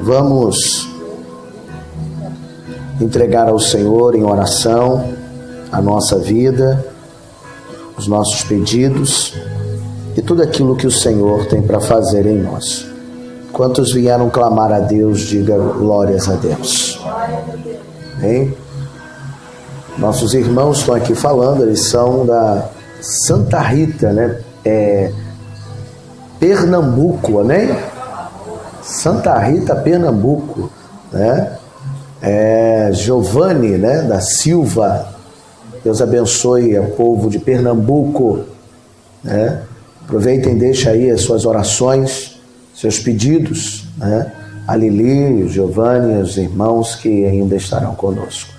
Vamos entregar ao Senhor em oração a nossa vida, os nossos pedidos e tudo aquilo que o Senhor tem para fazer em nós. Quantos vieram clamar a Deus, diga glórias a Deus. Amém? Nossos irmãos estão aqui falando, eles são da Santa Rita, né? Pernambuco, né? Santa Rita, Pernambuco, né? Giovanni, né? Da Silva. Deus abençoe o povo de Pernambuco, né? Aproveitem e deixem aí as suas orações, seus pedidos, né? A Lili, o Giovanni, os irmãos que ainda estarão conosco.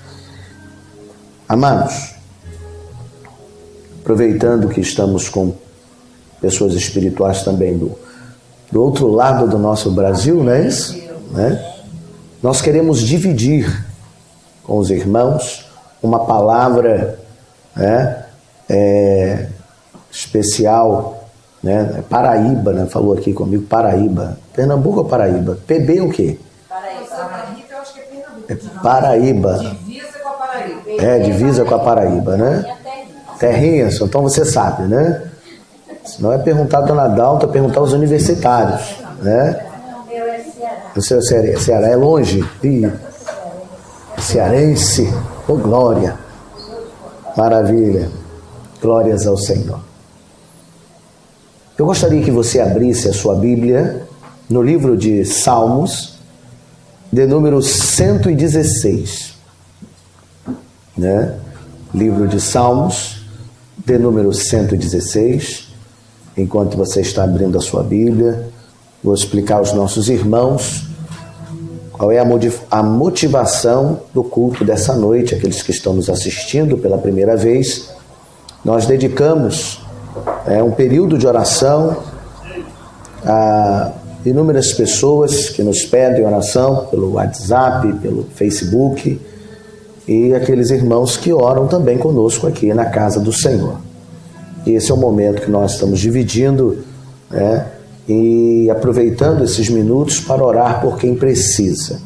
Amados, aproveitando que estamos com pessoas espirituais também do outro lado do nosso Brasil, não é isso? Né? Nós queremos dividir com os irmãos uma palavra, né, especial, né? Paraíba, né? Falou aqui comigo, Paraíba. Pernambuco ou Paraíba? PB é o quê? Paraíba, eu acho que é Pernambuco. É Paraíba. Divisa com a Paraíba. Divisa com a Paraíba, né? Terrinha, então você sabe, né? Se não é perguntar a Dona Dalta, é perguntar aos universitários, né? O seu Ceará é longe? Cearense, oh glória, maravilha, glórias ao Senhor. Eu gostaria que você abrisse a sua Bíblia no livro de Salmos, de número 116, né? Livro de Salmos, de número 116. Enquanto você está abrindo a sua Bíblia, vou explicar aos nossos irmãos qual é a motivação do culto dessa noite. Aqueles que estão nos assistindo pela primeira vez, nós dedicamos um período de oração a inúmeras pessoas que nos pedem oração pelo WhatsApp, pelo Facebook, e aqueles irmãos que oram também conosco aqui na casa do Senhor. E esse é o momento que nós estamos dividindo, né, e aproveitando esses minutos para orar por quem precisa.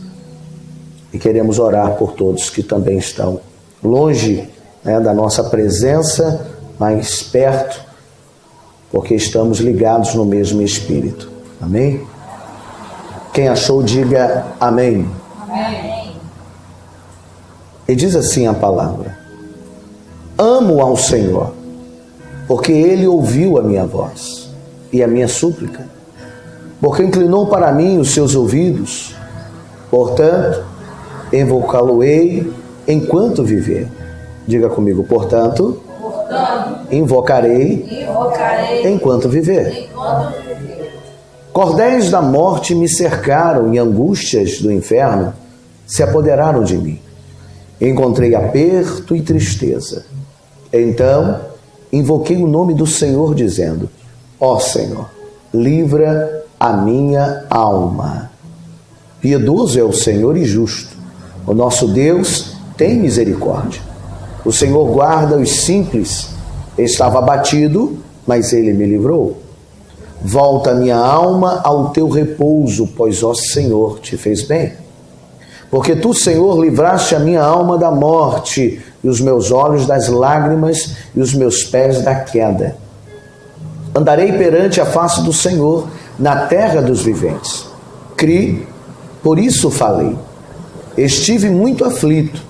E queremos orar por todos que também estão longe, né, da nossa presença, mas perto, porque estamos ligados no mesmo Espírito. Amém? Quem achou, diga amém. Amém. E diz assim a palavra: amo ao Senhor, porque Ele ouviu a minha voz e a minha súplica, porque inclinou para mim os seus ouvidos. Portanto, invocá-lo-ei enquanto viver. Diga comigo, portanto, invocarei enquanto viver. Cordéis da morte me cercaram e angústias do inferno se apoderaram de mim. Encontrei aperto e tristeza. Então, invoquei o nome do Senhor, dizendo: ó Senhor, livra a minha alma. Piedoso é o Senhor e justo. O nosso Deus tem misericórdia. O Senhor guarda os simples. Estava abatido, mas Ele me livrou. Volta a minha alma ao teu repouso, pois, ó Senhor, te fez bem. Porque tu, Senhor, livraste a minha alma da morte, e os meus olhos das lágrimas, e os meus pés da queda. Andarei perante a face do Senhor, na terra dos viventes. Criei, por isso falei. Estive muito aflito.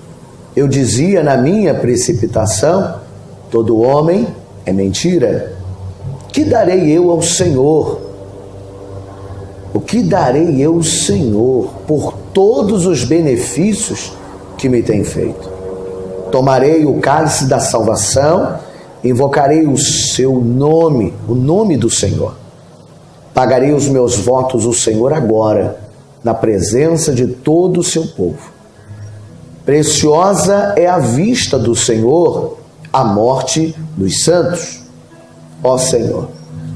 Eu dizia na minha precipitação: todo homem é mentira. Que darei eu ao Senhor? O que darei eu ao Senhor por todos os benefícios que me tem feito? Tomarei o cálice da salvação, invocarei o seu nome, o nome do Senhor. Pagarei os meus votos ao Senhor agora, na presença de todo o seu povo. Preciosa é a vista do Senhor a morte dos santos. Ó Senhor,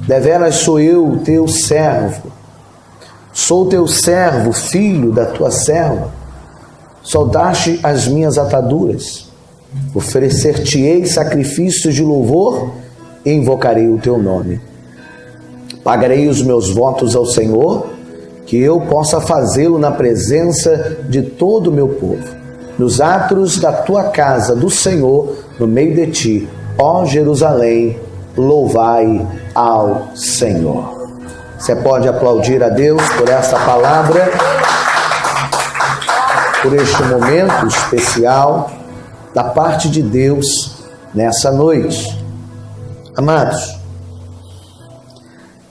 deveras sou eu, teu servo. Sou teu servo, filho da tua serva. Soltaste as minhas ataduras. Oferecer-te-ei sacrifícios de louvor e invocarei o teu nome. Pagarei os meus votos ao Senhor que eu possa fazê-lo na presença de todo o meu povo, nos átrios da tua casa, do Senhor, no meio de ti, ó Jerusalém, louvai ao Senhor. Você pode aplaudir a Deus por essa palavra, por este momento especial da parte de Deus nessa noite. Amados,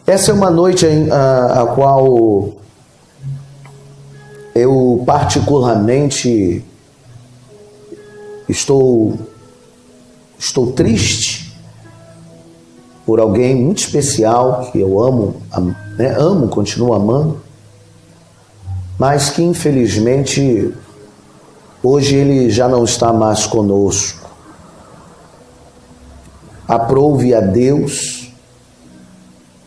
essa é uma noite a qual eu particularmente estou triste por alguém muito especial que eu amo, continuo amando, mas que infelizmente hoje ele já não está mais conosco. Aprove a Deus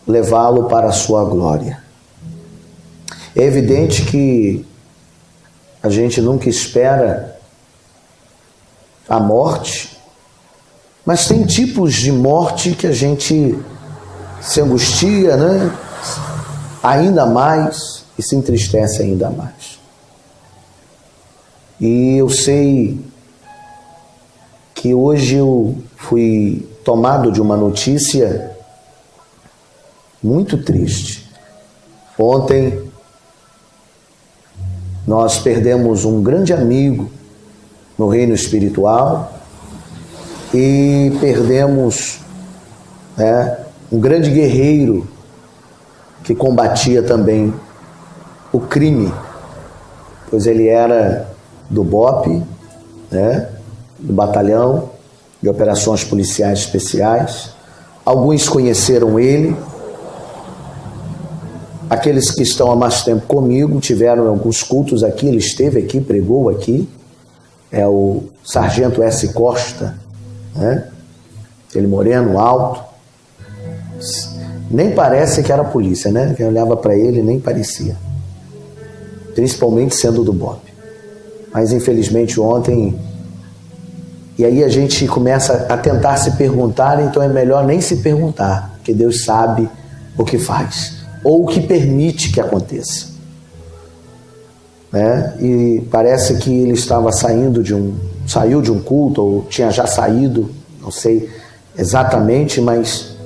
levá-lo para a sua glória. É evidente que a gente nunca espera a morte, mas tem tipos de morte que a gente se angustia, né? Ainda mais e se entristece ainda mais. E eu sei que hoje eu fui tomado de uma notícia muito triste. Ontem nós perdemos um grande amigo no reino espiritual e perdemos um grande guerreiro que combatia também o crime, pois ele era do BOPE, do Batalhão de Operações Policiais Especiais. Alguns conheceram ele. Aqueles que estão há mais tempo comigo tiveram alguns cultos aqui, ele esteve aqui, pregou aqui. É o Sargento S. Costa, aquele moreno alto. Nem parece que era polícia, né? Quem olhava para ele nem parecia. Principalmente sendo do BOPE. Mas infelizmente ontem... E aí a gente começa a tentar se perguntar, então é melhor nem se perguntar, porque Deus sabe o que faz, ou o que permite que aconteça. E parece que ele estava saiu de um culto, ou tinha já saído, não sei exatamente, mas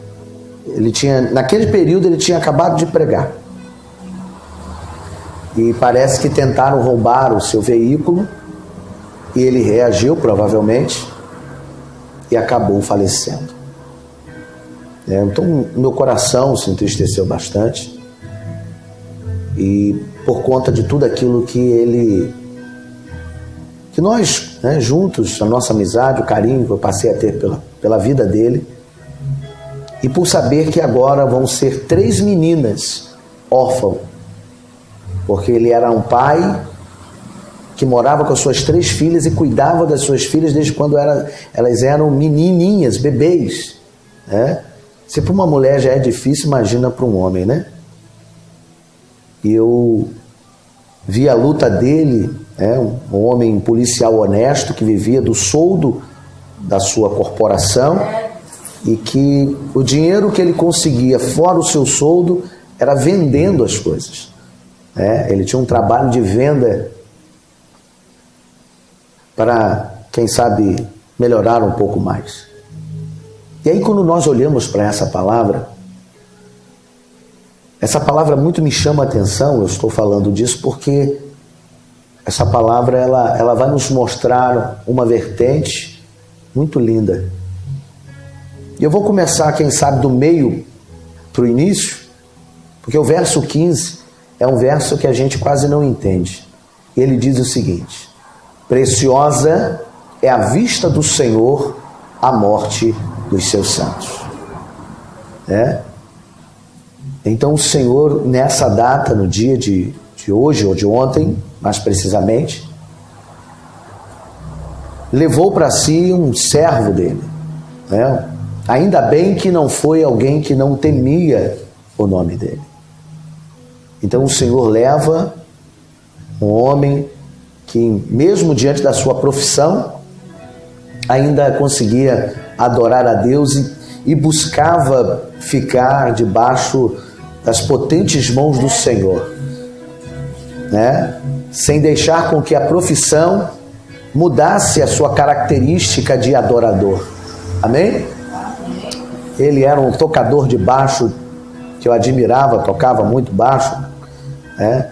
naquele período ele tinha acabado de pregar. E parece que tentaram roubar o seu veículo, e ele reagiu, provavelmente, e acabou falecendo. Então, meu coração se entristeceu bastante. E por conta de tudo aquilo que nós, juntos, a nossa amizade, o carinho que eu passei a ter pela vida dele, e por saber que agora vão ser 3 meninas órfãos, porque ele era um pai que morava com as suas 3 filhas e cuidava das suas filhas desde quando elas eram menininhas, bebês. Se para uma mulher já é difícil, imagina para um homem, né? E eu vi a luta dele, um homem policial honesto que vivia do soldo da sua corporação e que o dinheiro que ele conseguia fora o seu soldo era vendendo as coisas. Ele tinha um trabalho de venda para, quem sabe, melhorar um pouco mais. E aí quando nós olhamos para essa palavra muito me chama a atenção. Eu estou falando disso porque essa palavra ela vai nos mostrar uma vertente muito linda. E eu vou começar, quem sabe, do meio para o início, porque o verso 15 é um verso que a gente quase não entende. Ele diz o seguinte: preciosa é a vista do Senhor a morte dos seus santos. Então o Senhor, nessa data, no dia de hoje, ou de ontem, mais precisamente, levou para si um servo dele. Ainda bem que não foi alguém que não temia o nome dele. Então o Senhor leva um homem que, mesmo diante da sua profissão, ainda conseguia adorar a Deus e buscava ficar debaixo das potentes mãos do Senhor. né? Sem deixar com que a profissão mudasse a sua característica de adorador. Amém? Ele era um tocador de baixo que eu admirava, tocava muito baixo, né?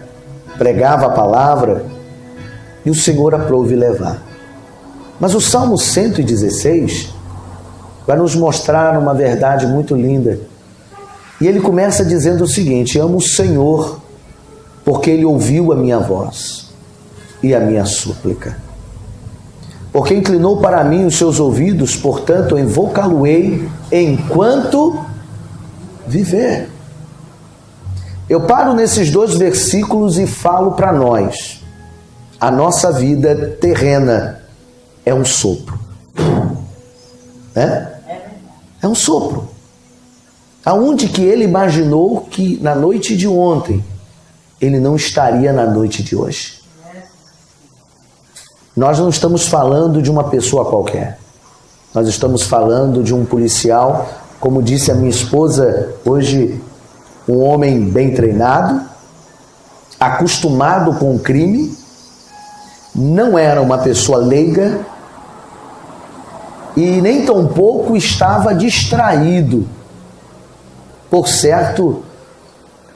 Pregava a palavra e o Senhor aprouve levar. Mas o Salmo 116 vai nos mostrar uma verdade muito linda. E ele começa dizendo o seguinte: amo o Senhor, porque Ele ouviu a minha voz e a minha súplica. Porque inclinou para mim os seus ouvidos, portanto, invocá-lo-ei enquanto viver. Eu paro nesses 2 versículos e falo para nós: a nossa vida terrena é um sopro. É um sopro. Aonde que ele imaginou que na noite de ontem ele não estaria na noite de hoje? Nós não estamos falando de uma pessoa qualquer. Nós estamos falando de um policial, como disse a minha esposa hoje, um homem bem treinado, acostumado com o crime, não era uma pessoa leiga e nem tampouco estava distraído. Por certo,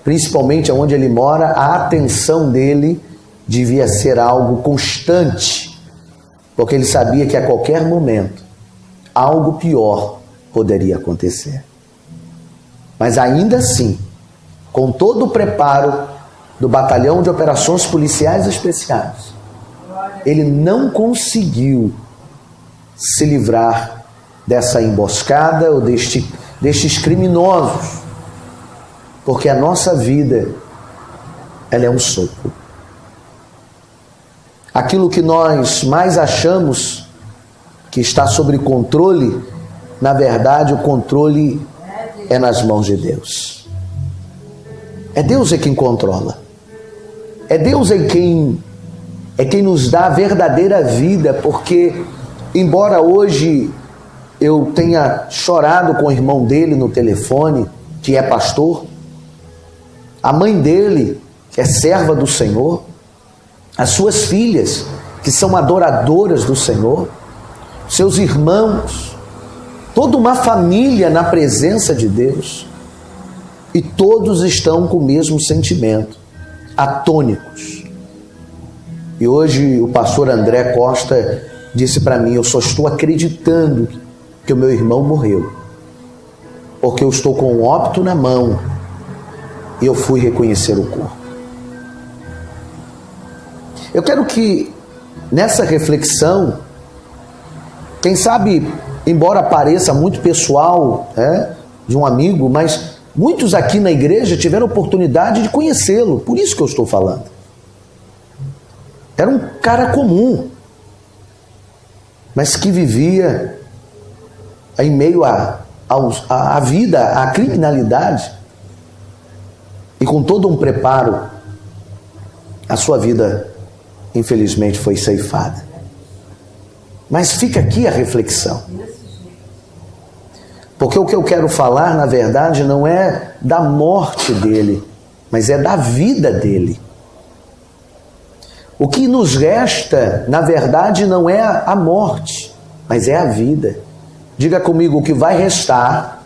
principalmente onde ele mora, a atenção dele devia ser algo constante, porque ele sabia que a qualquer momento algo pior poderia acontecer. Mas ainda assim, com todo o preparo do Batalhão de Operações Policiais Especiais, ele não conseguiu se livrar dessa emboscada ou destes criminosos, porque a nossa vida, ela é um sopro. Aquilo que nós mais achamos que está sob controle, na verdade o controle é nas mãos de Deus. É Deus quem controla. É Deus quem nos dá a verdadeira vida, porque embora hoje eu tenha chorado com o irmão dele no telefone, que é pastor, a mãe dele, que é serva do Senhor, as suas filhas, que são adoradoras do Senhor, seus irmãos, toda uma família na presença de Deus, e todos estão com o mesmo sentimento, atônicos. E hoje o pastor André Costa disse para mim: eu só estou acreditando que o meu irmão morreu, porque eu estou com um óbito na mão e eu fui reconhecer o corpo. Eu quero que nessa reflexão, quem sabe, embora pareça muito pessoal, de um amigo, mas muitos aqui na igreja tiveram oportunidade de conhecê-lo, por isso que eu estou falando. Era um cara comum, mas que vivia em meio à vida, à criminalidade, e com todo um preparo, a sua vida, infelizmente, foi ceifada. Mas fica aqui a reflexão. Porque o que eu quero falar, na verdade, não é da morte dele, mas é da vida dele. O que nos resta, na verdade, não é a morte, mas é a vida. Diga comigo: o que vai restar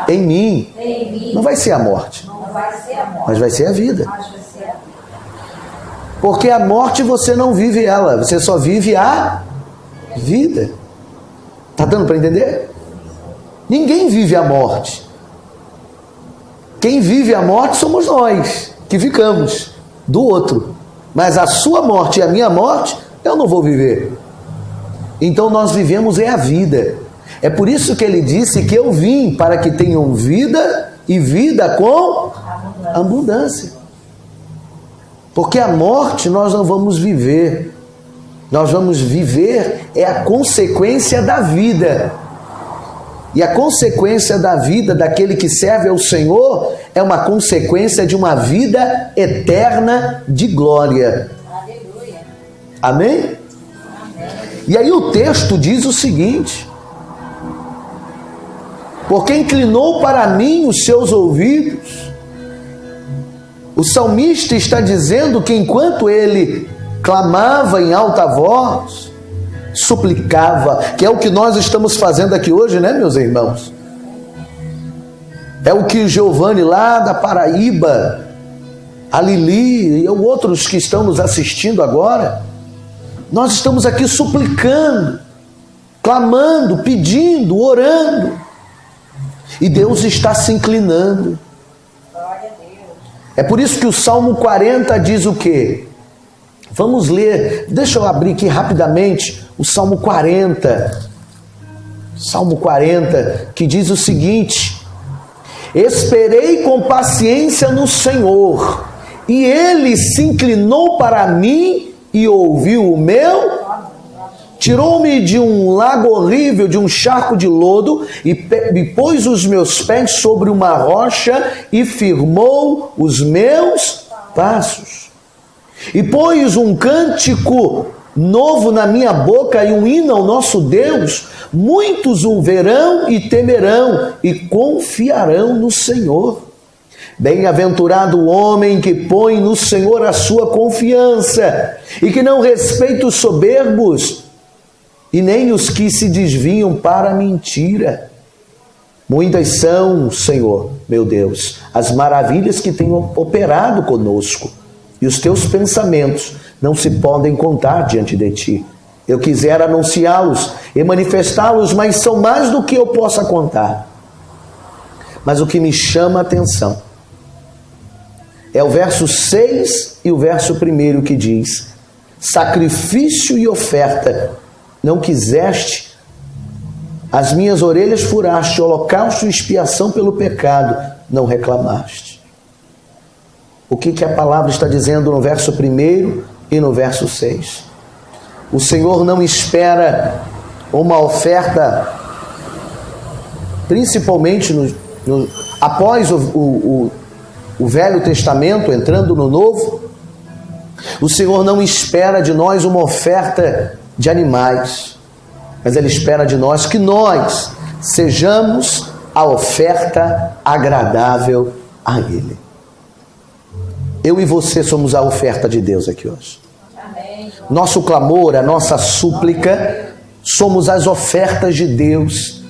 em mim não vai ser a morte, mas vai ser a vida. Porque a morte você não vive ela, você só vive a vida. Está dando para entender? Ninguém vive a morte. Quem vive a morte somos nós, que ficamos do outro. Mas a sua morte e a minha morte, eu não vou viver. Então nós vivemos a vida. É por isso que ele disse que eu vim para que tenham vida e vida com abundância. Porque a morte nós não vamos viver. Nós vamos viver é a consequência da vida. E a consequência da vida daquele que serve ao Senhor é uma consequência de uma vida eterna de glória. Aleluia. Amém? Amém. E aí o texto diz o seguinte: porque inclinou para mim os seus ouvidos, O salmista está dizendo que enquanto ele clamava em alta voz, suplicava, que é o que nós estamos fazendo aqui hoje, né, meus irmãos? É o que Giovanni lá da Paraíba, a Lili e outros que estão nos assistindo agora, nós estamos aqui suplicando, clamando, pedindo, orando, e Deus está se inclinando. É por isso que o Salmo 40 diz o quê? Vamos ler, deixa eu abrir aqui rapidamente o Salmo 40. Salmo 40, que diz o seguinte: esperei com paciência no Senhor, e Ele se inclinou para mim e ouviu o meu. Tirou-me de um lago horrível, de um charco de lodo, e pôs os meus pés sobre uma rocha e firmou os meus passos. E pôs um cântico novo na minha boca e um hino ao nosso Deus. Muitos o verão e temerão e confiarão no Senhor. Bem-aventurado o homem que põe no Senhor a sua confiança e que não respeita os soberbos e nem os que se desviam para a mentira. Muitas são, Senhor, meu Deus, as maravilhas que tem operado conosco, e os teus pensamentos não se podem contar diante de ti. Eu quisera anunciá-los e manifestá-los, mas são mais do que eu possa contar. Mas o que me chama a atenção é o verso 6 e o verso 1 que diz: sacrifício e oferta não quiseste, as minhas orelhas furaste, holocausto e expiação pelo pecado não reclamaste. O que a palavra está dizendo no verso 1 e no verso 6? O Senhor não espera uma oferta, principalmente após o Velho Testamento, entrando no Novo. O Senhor não espera de nós uma oferta de animais, mas Ele espera de nós que nós sejamos a oferta agradável a Ele. Eu e você somos a oferta de Deus aqui hoje. Amém. Nosso clamor, a nossa súplica, somos as ofertas de Deus.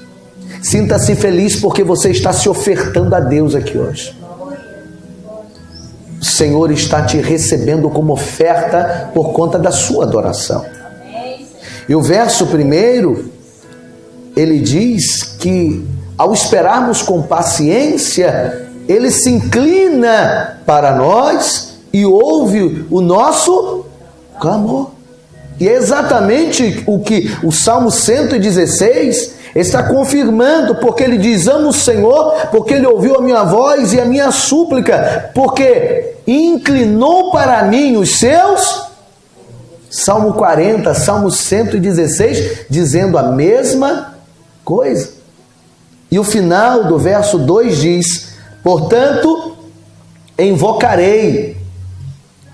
Sinta-se feliz porque você está se ofertando a Deus aqui hoje. O Senhor está te recebendo como oferta por conta da sua adoração. E o verso 1, ele diz que ao esperarmos com paciência, Ele se inclina para nós e ouve o nosso clamor. E é exatamente o que o Salmo 116 está confirmando, porque ele diz: amo o Senhor, porque Ele ouviu a minha voz e a minha súplica, porque inclinou para mim os seus... Salmo 40, Salmo 116, dizendo a mesma coisa. E o final do verso 2 diz: portanto, invocarei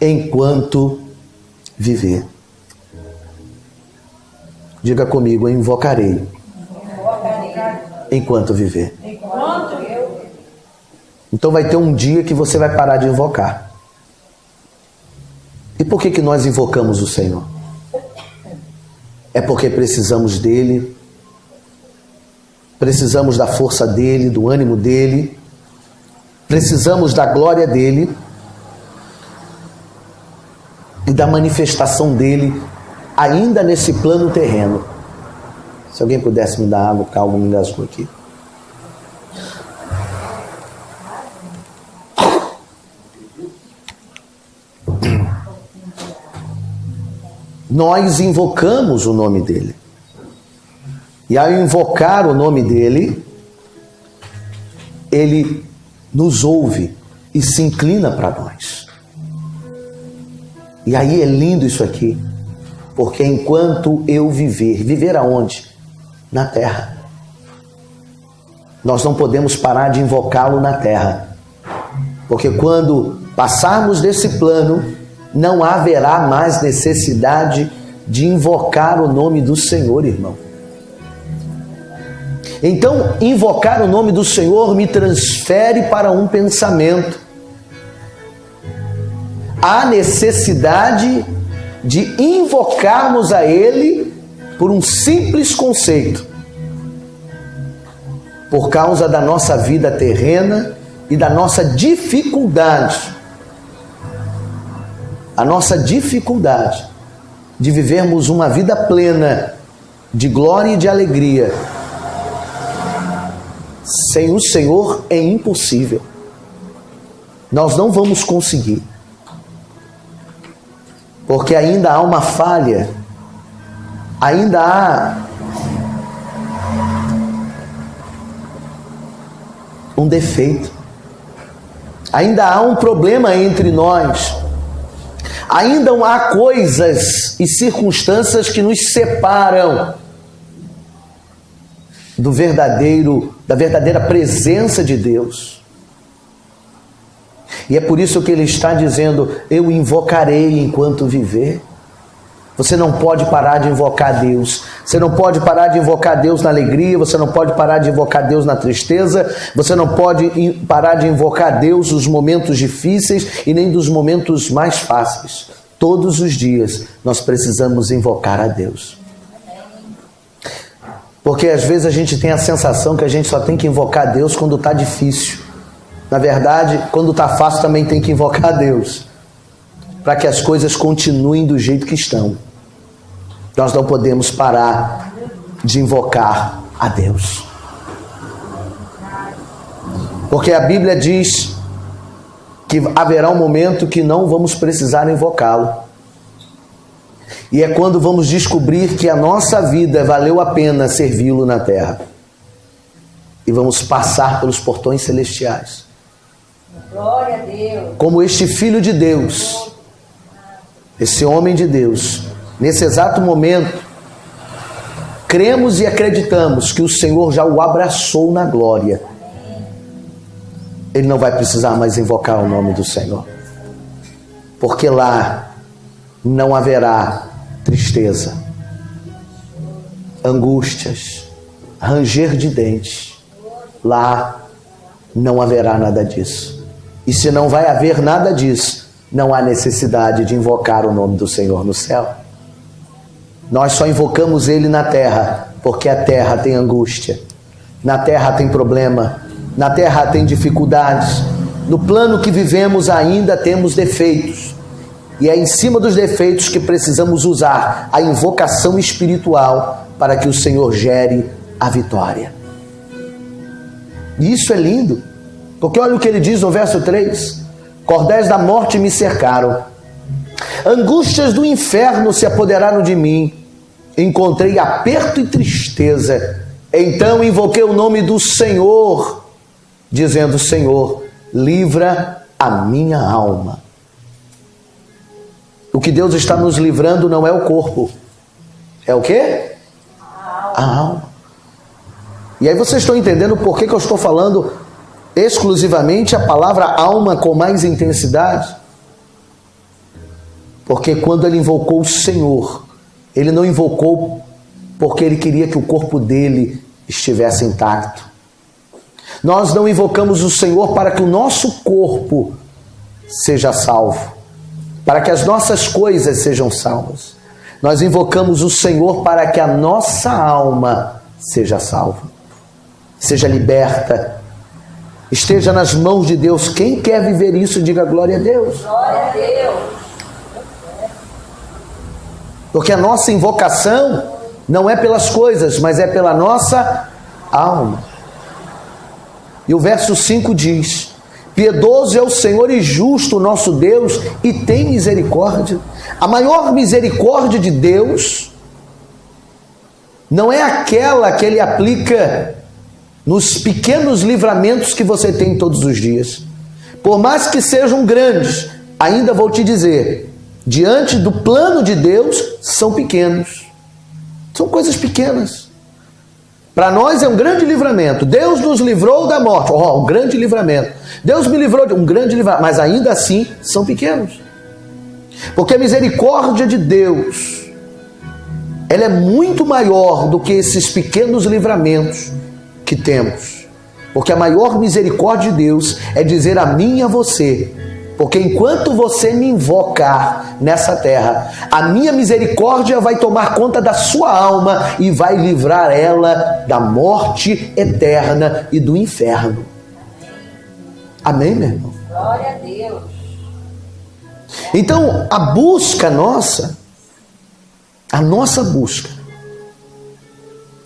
enquanto viver. Diga comigo: invocarei enquanto viver. Então vai ter um dia que você vai parar de invocar. E por que nós invocamos o Senhor? É porque precisamos dEle, precisamos da força dEle, do ânimo dEle, precisamos da glória dEle e da manifestação dEle ainda nesse plano terreno. Se alguém pudesse me dar água, porque algo me engasgou aqui. Nós invocamos o nome dEle. E ao invocar o nome dEle, Ele nos ouve e se inclina para nós. E aí é lindo isso aqui, porque enquanto eu viver aonde? Na terra. Nós não podemos parar de invocá-lo na terra, porque quando passarmos desse plano, não haverá mais necessidade de invocar o nome do Senhor, irmão. Então, invocar o nome do Senhor me transfere para um pensamento. há necessidade de invocarmos a Ele por um simples conceito, por causa da nossa vida terrena e da nossa dificuldade, a nossa dificuldade de vivermos uma vida plena de glória e de alegria. Sem o Senhor é impossível. Nós não vamos conseguir, porque ainda há uma falha, ainda há um defeito, ainda há um problema entre nós, ainda há coisas e circunstâncias que nos separam da verdadeira presença de Deus. E é por isso que ele está dizendo: eu invocarei enquanto viver. Você não pode parar de invocar Deus. Você não pode parar de invocar Deus na alegria. Você não pode parar de invocar Deus na tristeza. Você não pode parar de invocar Deus nos momentos difíceis e nem dos momentos mais fáceis. Todos os dias nós precisamos invocar a Deus. Porque às vezes a gente tem a sensação que a gente só tem que invocar Deus quando está difícil. Na verdade, quando está fácil também tem que invocar Deus, para que as coisas continuem do jeito que estão. Nós não podemos parar de invocar a Deus, porque a Bíblia diz que haverá um momento que não vamos precisar invocá-lo, e é quando vamos descobrir que a nossa vida valeu a pena servi-lo na terra, e vamos passar pelos portões celestiais. Glória a Deus. Como este filho de Deus, esse homem de Deus, nesse exato momento, cremos e acreditamos que o Senhor já o abraçou na glória. Ele não vai precisar mais invocar o nome do Senhor, porque lá não haverá tristeza, angústias, ranger de dentes. Lá não haverá nada disso. E se não vai haver nada disso, não há necessidade de invocar o nome do Senhor no céu. Nós só invocamos Ele na terra, porque a terra tem angústia, na terra tem problema, na terra tem dificuldades. No plano que vivemos ainda temos defeitos, e é em cima dos defeitos que precisamos usar a invocação espiritual para que o Senhor gere a vitória. E isso é lindo, porque olha o que ele diz no verso 3: cordéis da morte me cercaram, angústias do inferno se apoderaram de mim, encontrei aperto e tristeza, então invoquei o nome do Senhor, dizendo: Senhor, livra a minha alma. O que Deus está nos livrando não é o corpo, é o quê? A alma. E aí vocês estão entendendo por que eu estou falando exclusivamente a palavra alma com mais intensidade? Porque quando ele invocou o Senhor, ele não invocou porque ele queria que o corpo dele estivesse intacto. Nós não invocamos o Senhor para que o nosso corpo seja salvo, para que as nossas coisas sejam salvas. Nós invocamos o Senhor para que a nossa alma seja salva, seja liberta, esteja nas mãos de Deus. Quem quer viver isso, diga glória a Deus. Glória a Deus. Porque a nossa invocação não é pelas coisas, mas é pela nossa alma. E o verso 5 diz: piedoso é o Senhor e justo o nosso Deus, e tem misericórdia. A maior misericórdia de Deus não é aquela que Ele aplica nos pequenos livramentos que você tem todos os dias. Por mais que sejam grandes, ainda vou te dizer, diante do plano de Deus, são pequenos. São coisas pequenas. Para nós é um grande livramento. Deus nos livrou da morte. Um grande livramento. Deus me livrou de um grande livramento. Mas ainda assim são pequenos. Porque a misericórdia de Deus, ela é muito maior do que esses pequenos livramentos que temos. Porque a maior misericórdia de Deus é dizer a mim e a você Porque enquanto você me invocar nessa terra, a minha misericórdia vai tomar conta da sua alma e vai livrar ela da morte eterna e do inferno. Amém, meu irmão? Glória a Deus. Então, a busca nossa, a nossa busca,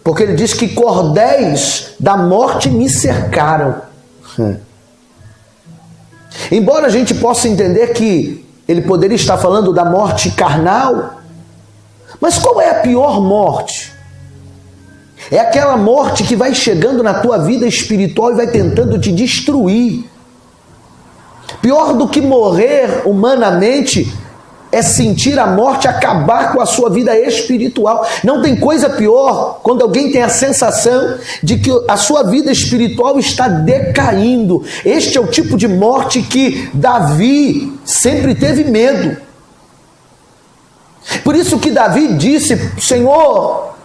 porque ele diz que cordéis da morte me cercaram. Embora a gente possa entender que ele poderia estar falando da morte carnal, mas qual é a pior morte? É aquela morte que vai chegando na tua vida espiritual e vai tentando te destruir. Pior do que morrer humanamente é sentir a morte acabar com a sua vida espiritual. Não tem coisa pior quando alguém tem a sensação de que a sua vida espiritual está decaindo. Este é o tipo de morte que Davi sempre teve medo. Por isso que Davi disse: Senhor,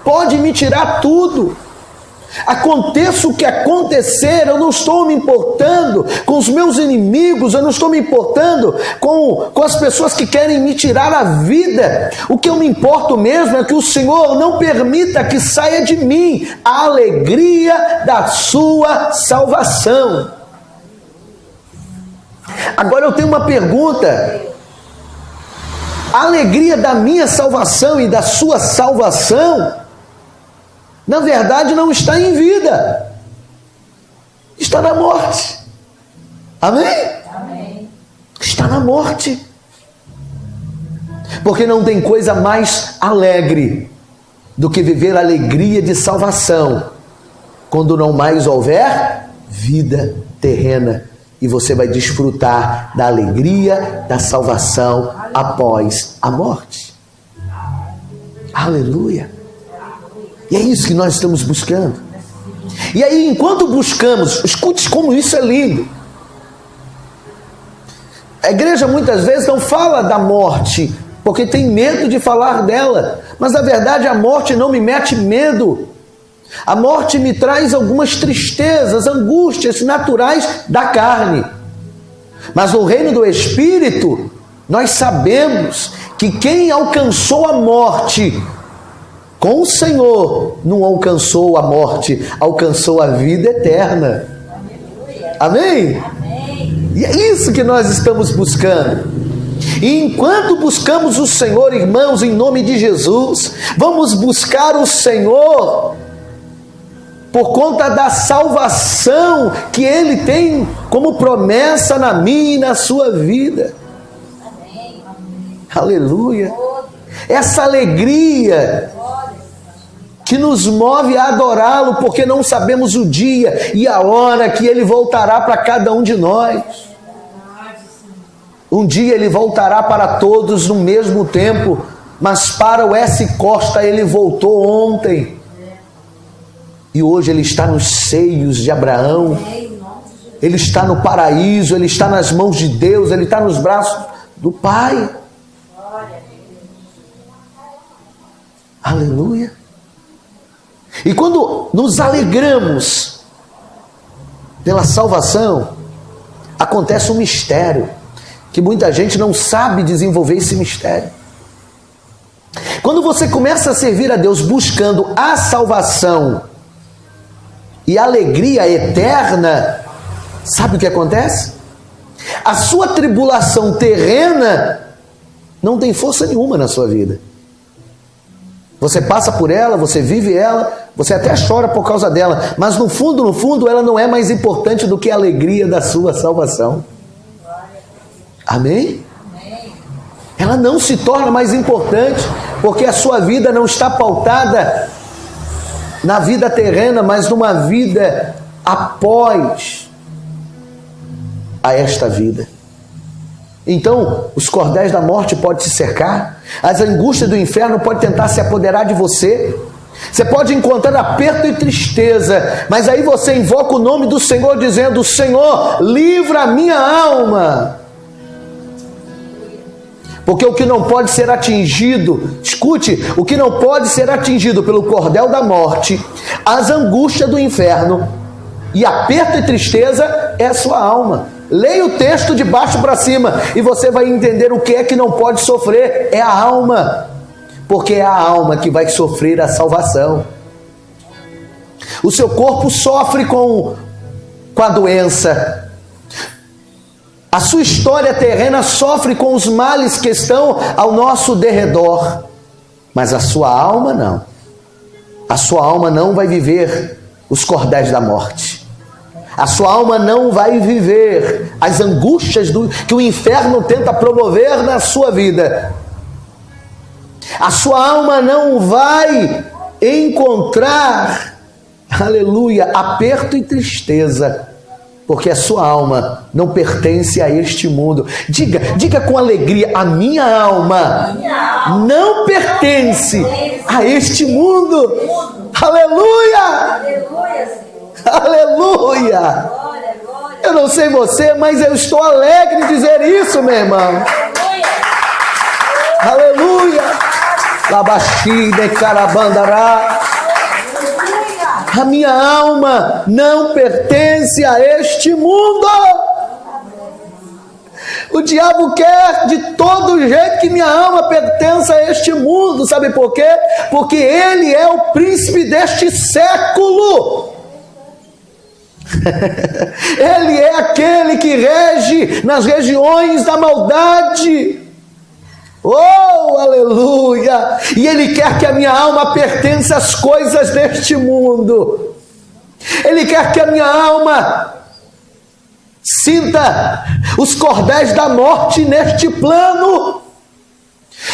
pode me tirar tudo. Aconteça o que acontecer, eu não estou me importando com os meus inimigos, eu não estou me importando com as pessoas que querem me tirar a vida. O que eu me importo mesmo é que o Senhor não permita que saia de mim a alegria da sua salvação. Agora eu tenho uma pergunta: a alegria da minha salvação e da sua salvação, na verdade, não está em vida, está na morte. Amém? Amém. Está na morte. Porque não tem coisa mais alegre do que viver a alegria de salvação, quando não mais houver vida terrena, e você vai desfrutar da alegria da salvação após a morte. Aleluia. E é isso que nós estamos buscando. E aí, enquanto buscamos, escute como isso é lindo. A igreja muitas vezes não fala da morte, porque tem medo de falar dela. Mas na verdade a morte não me mete medo. A morte me traz algumas tristezas, angústias naturais da carne. Mas no reino do Espírito, nós sabemos que quem alcançou a morte com o Senhor não alcançou a morte, alcançou a vida eterna. Amém? Amém. E é isso que nós estamos buscando. E enquanto buscamos o Senhor, irmãos, em nome de Jesus, vamos buscar o Senhor por conta da salvação que Ele tem como promessa na minha e na sua vida. Amém. Aleluia. Essa alegria que nos move a adorá-lo, porque não sabemos o dia e a hora que Ele voltará para cada um de nós. Um dia Ele voltará para todos no mesmo tempo, mas para o S. Costa Ele voltou ontem. E hoje Ele está nos seios de Abraão. Ele está no paraíso, Ele está nas mãos de Deus, Ele está nos braços do Pai. Aleluia. E quando nos alegramos pela salvação, acontece um mistério, que muita gente não sabe desenvolver esse mistério. Quando você começa a servir a Deus buscando a salvação e a alegria eterna, sabe o que acontece? A sua tribulação terrena não tem força nenhuma na sua vida. Você passa por ela, você vive ela, você até chora por causa dela, mas no fundo, ela não é mais importante do que a alegria da sua salvação. Amém? Ela não se torna mais importante, porque a sua vida não está pautada na vida terrena, mas numa vida após a esta vida. Então, os cordéis da morte podem te cercar, as angústias do inferno podem tentar se apoderar de você. Você pode encontrar aperto e tristeza, mas aí você invoca o nome do Senhor dizendo: Senhor, livra a minha alma. Porque o que não pode ser atingido, escute, o que não pode ser atingido pelo cordel da morte, as angústias do inferno e aperto e tristeza é a sua alma. Leia o texto de baixo para cima e você vai entender o que é que não pode sofrer. É a alma, porque é a alma que vai sofrer a salvação. O seu corpo sofre com a doença. A sua história terrena sofre com os males que estão ao nosso derredor. Mas a sua alma não. A sua alma não vai viver os cordéis da morte. A sua alma não vai viver as angústias que o inferno tenta promover na sua vida. A sua alma não vai encontrar, aleluia, aperto e tristeza, porque a sua alma não pertence a este mundo. Diga com alegria: a minha alma não pertence a este mundo. Aleluia! Aleluia, Senhor. Aleluia! Glória, glória. Eu não sei você, mas eu estou alegre de dizer isso, meu irmão. Aleluia! Labaxi de carabandará. A minha alma não pertence a este mundo. O diabo quer de todo jeito que minha alma pertença a este mundo. Sabe por quê? Porque ele é o príncipe deste século. Ele é aquele que rege nas regiões da maldade. Oh, aleluia! E ele quer que a minha alma pertença às coisas deste mundo. Ele quer que a minha alma sinta os cordéis da morte neste plano.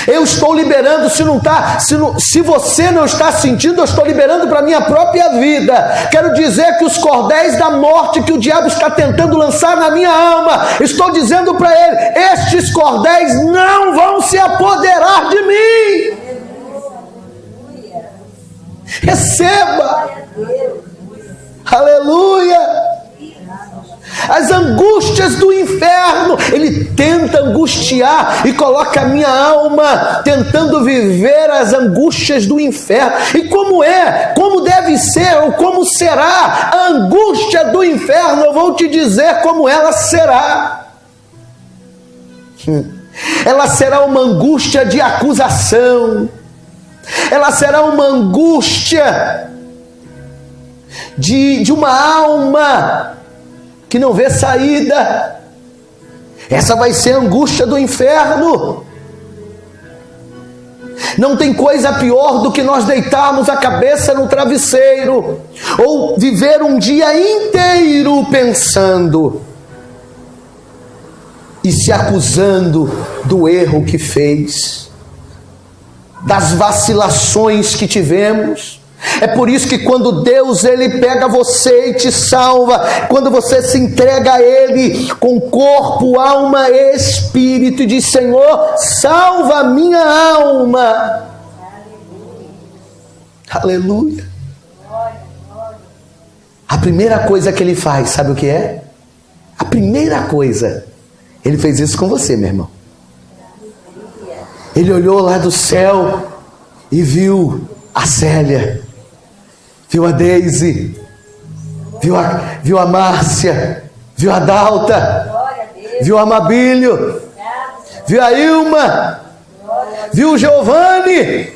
Eu estou liberando, se você não está sentindo, eu estou liberando para a minha própria vida. Quero dizer que os cordéis da morte que o diabo está tentando lançar na minha alma, estou dizendo para ele: estes cordéis não vão se apoderar de mim. Receba. Aleluia. As angústias do inferno, ele tenta angustiar e coloca a minha alma tentando viver as angústias do inferno. E como deve ser ou como será a angústia do inferno? Eu vou te dizer como ela será. Ela será uma angústia de acusação. Ela será uma angústia de uma alma que não vê saída. Essa vai ser a angústia do inferno. Não tem coisa pior do que nós deitarmos a cabeça no travesseiro ou viver um dia inteiro pensando e se acusando do erro que fez, das vacilações que tivemos. É por isso que quando Deus ele pega você e te salva, quando você se entrega a Ele com corpo, alma e espírito e diz: Senhor, salva a minha alma. Aleluia. A primeira coisa que Ele faz, sabe o que é? A primeira coisa, Ele fez isso com você, meu irmão. Ele olhou lá do céu e viu a Célia, viu a Deise, viu a Márcia, viu a Dalta, viu a Mabílio, viu a Ilma, viu o Giovanni,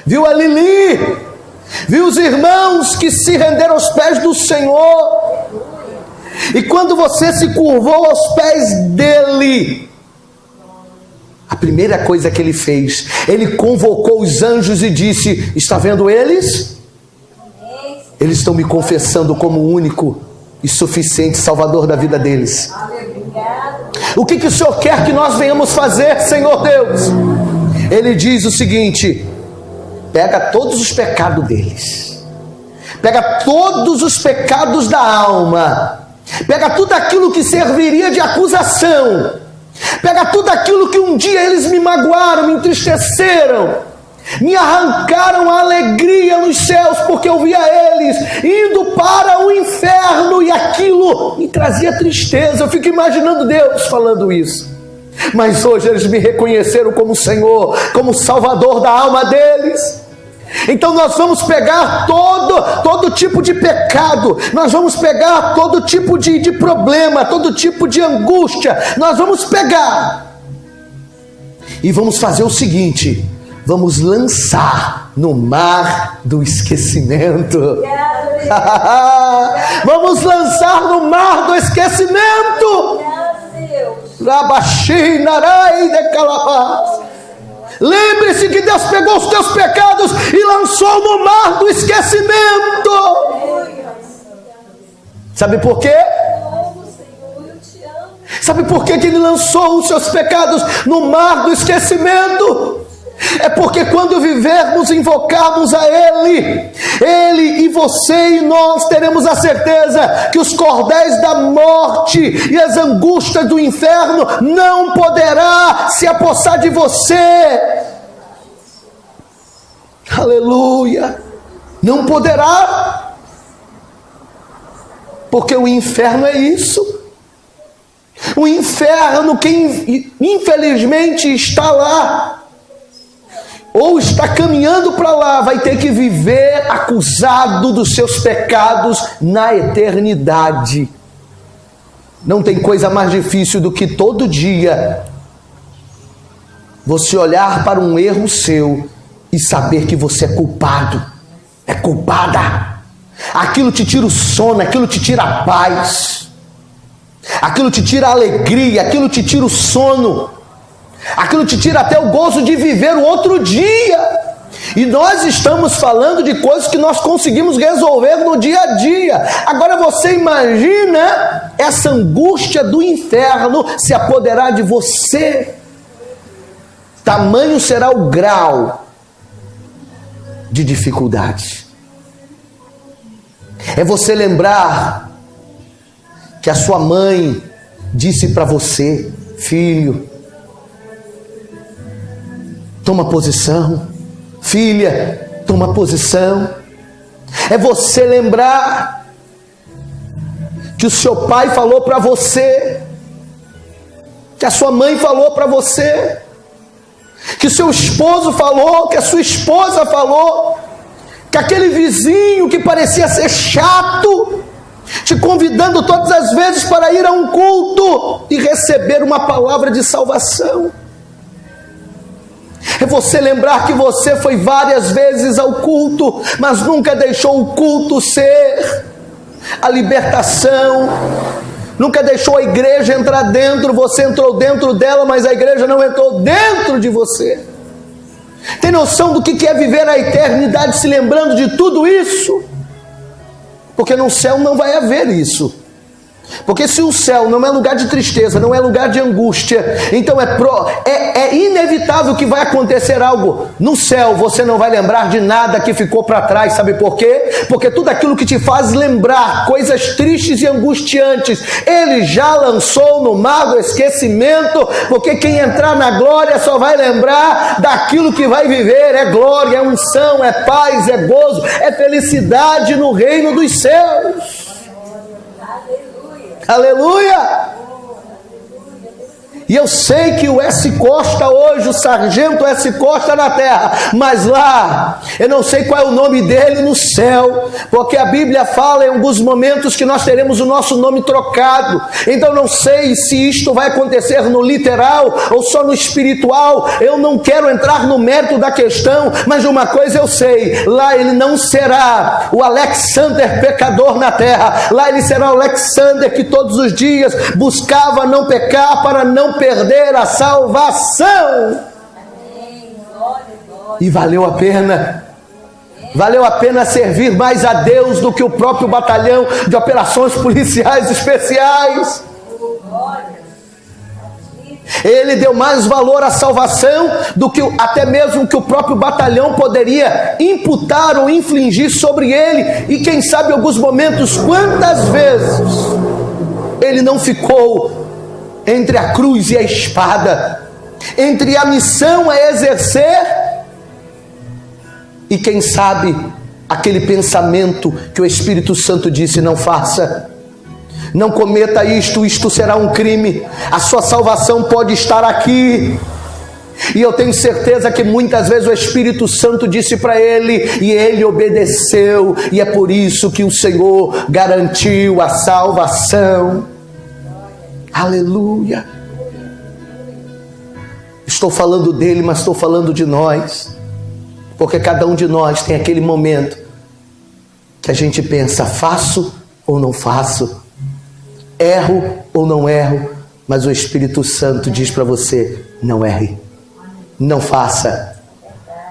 viu a Lili, viu os irmãos que se renderam aos pés do Senhor. E quando você se curvou aos pés dele, a primeira coisa que ele fez, ele convocou os anjos e disse: está vendo eles? Eles estão me confessando como o único e suficiente Salvador da vida deles. O que o Senhor quer que nós venhamos fazer, Senhor Deus? Ele diz o seguinte: pega todos os pecados deles, pega todos os pecados da alma, pega tudo aquilo que serviria de acusação, pega tudo aquilo que um dia eles me magoaram, me entristeceram, me arrancaram a alegria nos céus, porque eu via eles indo para o inferno e aquilo me trazia tristeza. Eu fico imaginando Deus falando isso. Mas hoje eles me reconheceram como Senhor, como Salvador da alma deles. Então nós vamos pegar todo tipo de pecado, nós vamos pegar todo tipo de problema, todo tipo de angústia, nós vamos pegar e vamos fazer o seguinte: vamos lançar no mar do esquecimento. Vamos lançar no mar do esquecimento. Lembre-se que Deus pegou os teus pecados e lançou no mar do esquecimento. Sabe por quê? Sabe por que Ele lançou os seus pecados no mar do esquecimento? É porque quando vivermos, invocarmos a Ele e você e nós teremos a certeza que os cordéis da morte e as angústias do inferno não poderá se apossar de você. Aleluia! Não poderá, porque o inferno é isso. O inferno, quem infelizmente está lá ou está caminhando para lá, vai ter que viver acusado dos seus pecados na eternidade. Não tem coisa mais difícil do que todo dia você olhar para um erro seu e saber que você é culpado, é culpada. Aquilo te tira o sono, aquilo te tira a paz, aquilo te tira a alegria, aquilo te tira o sono, aquilo te tira até o gozo de viver o outro dia. E nós estamos falando de coisas que nós conseguimos resolver no dia a dia. Agora você imagina essa angústia do inferno se apoderar de você. Tamanho será o grau de dificuldade. É você lembrar que a sua mãe disse para você: filho, toma posição. Filha, toma posição. É você lembrar que o seu pai falou para você, que a sua mãe falou para você, que o seu esposo falou, que a sua esposa falou, que aquele vizinho que parecia ser chato, te convidando todas as vezes para ir a um culto e receber uma palavra de salvação. É você lembrar que você foi várias vezes ao culto, mas nunca deixou o culto ser a libertação, nunca deixou a igreja entrar dentro. Você entrou dentro dela, mas a igreja não entrou dentro de você. Tem noção do que é viver a eternidade se lembrando de tudo isso? Porque no céu não vai haver isso. Porque se o céu não é lugar de tristeza, não é lugar de angústia, então é inevitável que vai acontecer algo. No céu você não vai lembrar de nada que ficou para trás. Sabe por quê? Porque tudo aquilo que te faz lembrar coisas tristes e angustiantes, Ele já lançou no mar do esquecimento. Porque quem entrar na glória só vai lembrar daquilo que vai viver. É glória, é unção, é paz, é gozo, é felicidade no reino dos céus. Aleluia! E eu sei que o S. Costa hoje, o sargento S. Costa na terra, mas lá, eu não sei qual é o nome dele no céu, porque a Bíblia fala em alguns momentos que nós teremos o nosso nome trocado. Então não sei se isto vai acontecer no literal ou só no espiritual. Eu não quero entrar no mérito da questão, mas de uma coisa eu sei: lá ele não será o Alexander pecador na terra. Lá ele será o Alexander que todos os dias buscava não pecar para não perder a salvação. E valeu a pena. Valeu a pena servir mais a Deus do que o próprio batalhão de operações policiais especiais. Ele deu mais valor à salvação do que até mesmo que o próprio batalhão poderia imputar ou infligir sobre ele. E quem sabe em alguns momentos, quantas vezes ele não ficou entre a cruz e a espada, entre a missão a exercer e quem sabe aquele pensamento que o Espírito Santo disse: não faça, não cometa isto, isto será um crime, a sua salvação pode estar aqui. E eu tenho certeza que muitas vezes o Espírito Santo disse para ele, e ele obedeceu, e é por isso que o Senhor garantiu a salvação. Aleluia. Estou falando dele, mas estou falando de nós, porque cada um de nós tem aquele momento que a gente pensa, faço ou não faço, erro ou não erro, mas o Espírito Santo diz para você, não erre, não faça.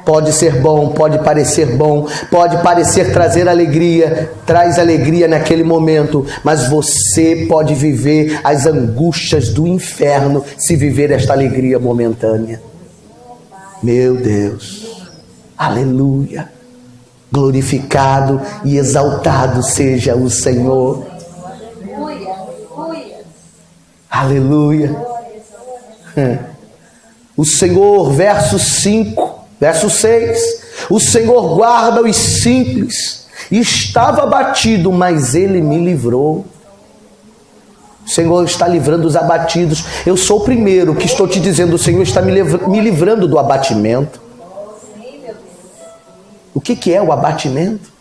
Pode ser bom, pode parecer bom, pode parecer trazer alegria, traz alegria naquele momento, mas você pode viver as angústias do inferno se viver esta alegria momentânea. Meu Deus, aleluia, glorificado e exaltado seja o Senhor. Aleluia. O Senhor, verso 5, verso 6, o Senhor guarda os simples, estava abatido, mas Ele me livrou. O Senhor está livrando os abatidos. Eu sou o primeiro que estou te dizendo, o Senhor está me livrando do abatimento. O que é o abatimento?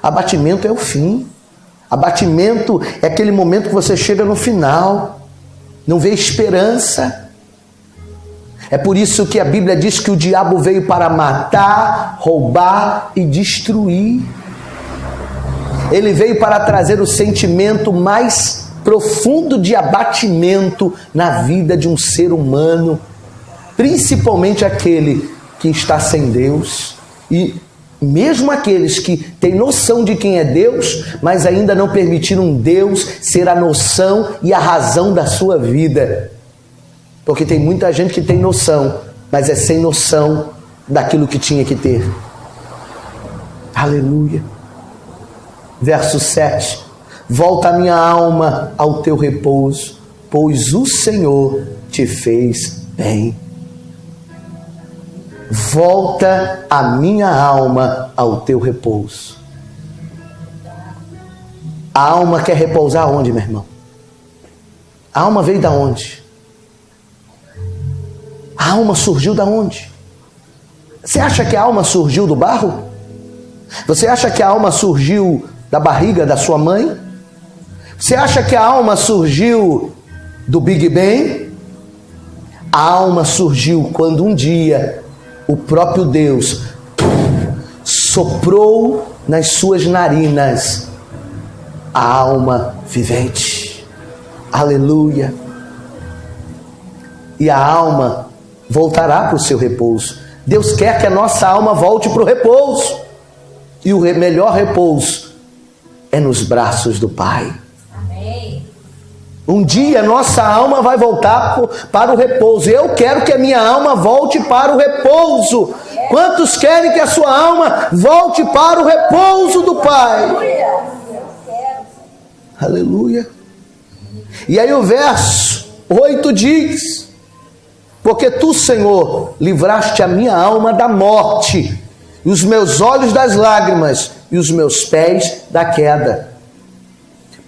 Abatimento é o fim. Abatimento é aquele momento que você chega no final, não vê esperança. É por isso que a Bíblia diz que o diabo veio para matar, roubar e destruir. Ele veio para trazer o sentimento mais profundo de abatimento na vida de um ser humano, principalmente aquele que está sem Deus. E mesmo aqueles que têm noção de quem é Deus, mas ainda não permitiram Deus ser a noção e a razão da sua vida. Porque tem muita gente que tem noção, mas é sem noção daquilo que tinha que ter. Aleluia. Verso 7. Volta a minha alma ao teu repouso, pois o Senhor te fez bem. Volta a minha alma ao teu repouso. A alma quer repousar onde, meu irmão? A alma veio da onde? A alma surgiu da onde? Você acha que a alma surgiu do barro? Você acha que a alma surgiu da barriga da sua mãe? Você acha que a alma surgiu do Big Bang? A alma surgiu quando um dia o próprio Deus soprou nas suas narinas a alma vivente. Aleluia. E a alma voltará para o seu repouso. Deus quer que a nossa alma volte para o repouso. E o melhor repouso é nos braços do Pai. Amém. Um dia nossa alma vai voltar para o repouso. Eu quero que a minha alma volte para o repouso. Quantos querem que a sua alma volte para o repouso do Pai? Aleluia. E aí o verso 8 diz: porque tu, Senhor, livraste a minha alma da morte, e os meus olhos das lágrimas, e os meus pés da queda.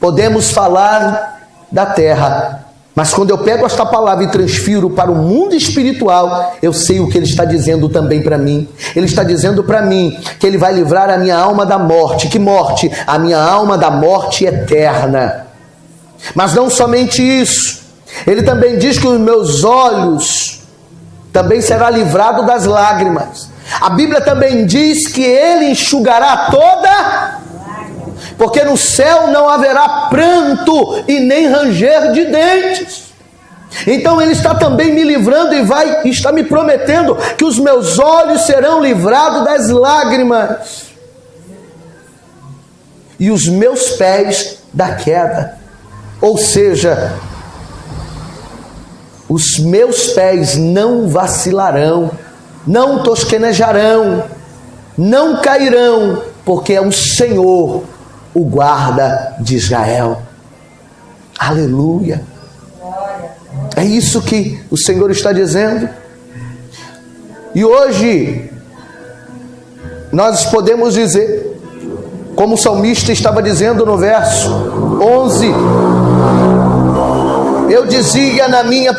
Podemos falar da terra, mas quando eu pego esta palavra e transfiro para o mundo espiritual, eu sei o que ele está dizendo também para mim. Ele está dizendo para mim que ele vai livrar a minha alma da morte. Que morte? A minha alma da morte eterna. Mas não somente isso. Ele também diz que os meus olhos também será livrado das lágrimas. A Bíblia também diz que ele enxugará toda, porque no céu não haverá pranto e nem ranger de dentes. Então ele está também me livrando e está me prometendo que os meus olhos serão livrados das lágrimas e os meus pés da queda. Ou seja, os meus pés não vacilarão, não tosquenejarão, não cairão, porque é o Senhor, o guarda de Israel. Aleluia. É isso que o Senhor está dizendo. E hoje nós podemos dizer, como o salmista estava dizendo no verso 11: eu dizia na minha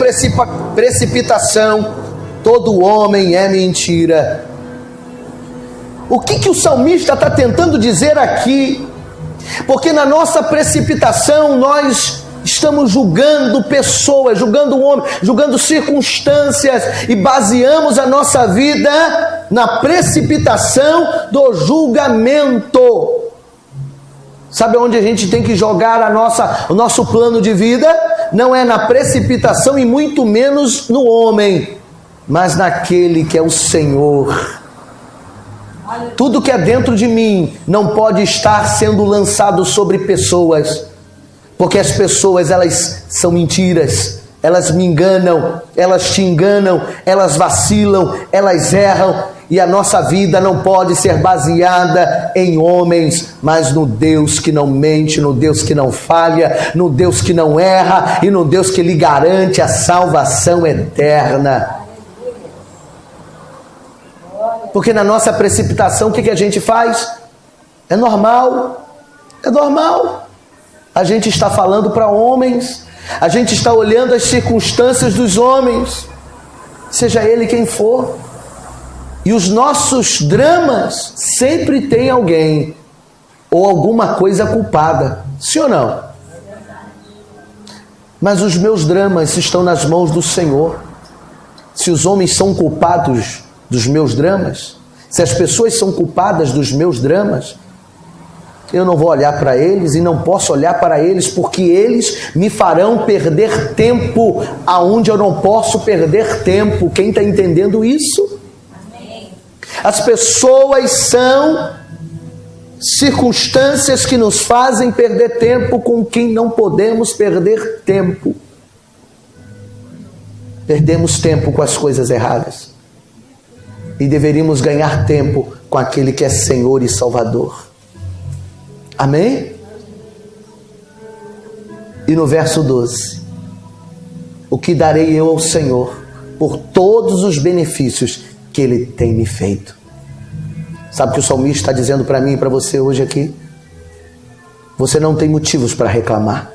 precipitação, todo homem é mentira. O que o salmista está tentando dizer aqui? Porque na nossa precipitação nós estamos julgando pessoas, julgando homens, julgando circunstâncias e baseamos a nossa vida na precipitação do julgamento. Sabe onde a gente tem que jogar o nosso plano de vida? Não é na precipitação e muito menos no homem, mas naquele que é o Senhor. Tudo que é dentro de mim não pode estar sendo lançado sobre pessoas, porque as pessoas, elas são mentiras, elas me enganam, elas te enganam, elas vacilam, elas erram, e a nossa vida não pode ser baseada em homens, mas no Deus que não mente, no Deus que não falha, no Deus que não erra e no Deus que lhe garante a salvação eterna. Porque na nossa precipitação, o que a gente faz? É normal. A gente está falando para homens, a gente está olhando as circunstâncias dos homens, seja ele quem for. E os nossos dramas sempre tem alguém ou alguma coisa culpada, sim ou não? Mas os meus dramas estão nas mãos do Senhor. Se os homens são culpados dos meus dramas, se as pessoas são culpadas dos meus dramas, eu não vou olhar para eles e não posso olhar para eles, porque eles me farão perder tempo aonde eu não posso perder tempo. Quem está entendendo isso? Amém. As pessoas são circunstâncias que nos fazem perder tempo com quem não podemos perder tempo. Perdemos tempo com as coisas erradas. E deveríamos ganhar tempo com aquele que é Senhor e Salvador. Amém? E no verso 12: o que darei eu ao Senhor por todos os benefícios que Ele tem me feito? Sabe o que o salmista está dizendo para mim e para você hoje aqui? Você não tem motivos para reclamar.